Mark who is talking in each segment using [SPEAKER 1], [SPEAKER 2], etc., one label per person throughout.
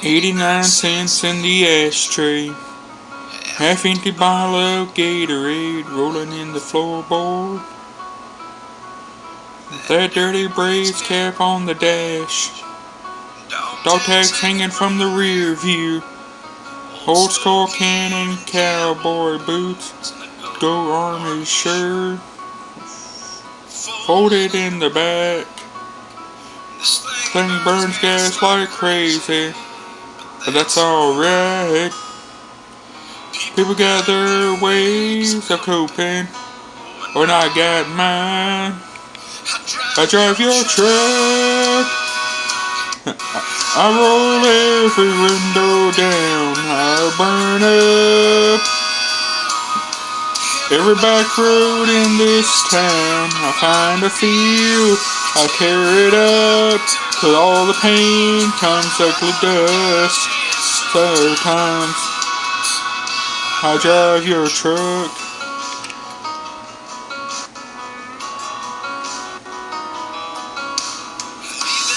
[SPEAKER 1] 89 cents in the ashtray. Half empty bottle of Gatorade rolling in the floorboard. That dirty Braves cap on the dash. Dog tags hanging from the rear view. Old skull cannon cowboy boots. Go Army shirt. Folded in the back. Thing burns gas like crazy. But that's alright. People got their ways of coping. When I got mine. I drive your truck. I roll every window down. I burn up every back road in this town. I find a field. I tear it up till all the paint comes ugly dust. Sometimes I drive your truck.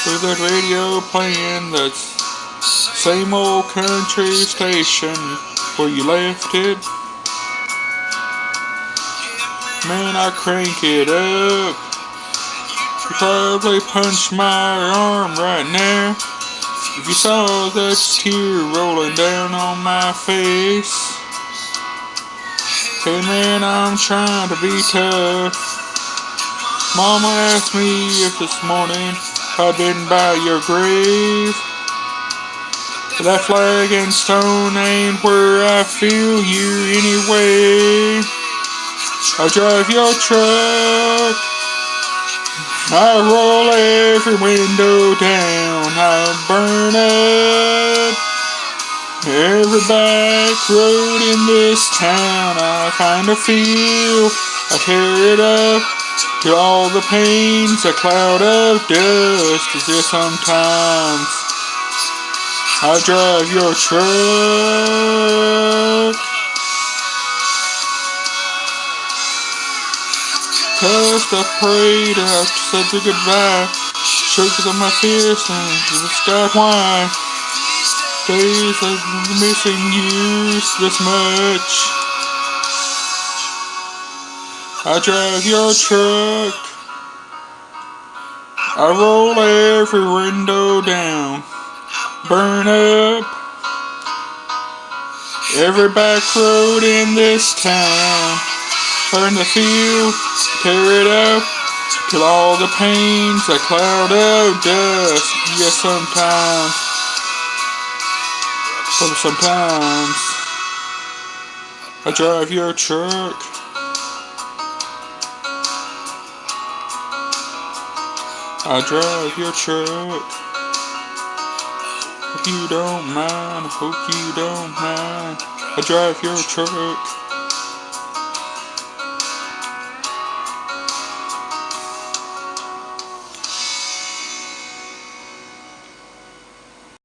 [SPEAKER 1] With that radio playing that same old country station where you left it. Man, I crank it up. You probably punched my arm right now. If you saw that tear rolling down on my face. Hey man, I'm trying to be tough. Mama asked me if this morning I'd been by your grave. That flag and stone ain't where I feel you anyway. I drive your truck. I roll every window down. I burn up every back road in this town. I find a field. I tear it up till all the paint's a cloud of dust. Is there sometimes I drive your truck? Cause I prayed I said the goodbye. Shakes on my fist and just got why. Days I've been missing you this much. I drive your truck. I roll every window down. Burn up every back road in this town. Burn the field, tear it up till all the paint's a cloud of dust. Yes, sometimes, but sometimes I drive your truck. I drive your truck. Hope you don't mind. Hope you don't mind. I drive your truck.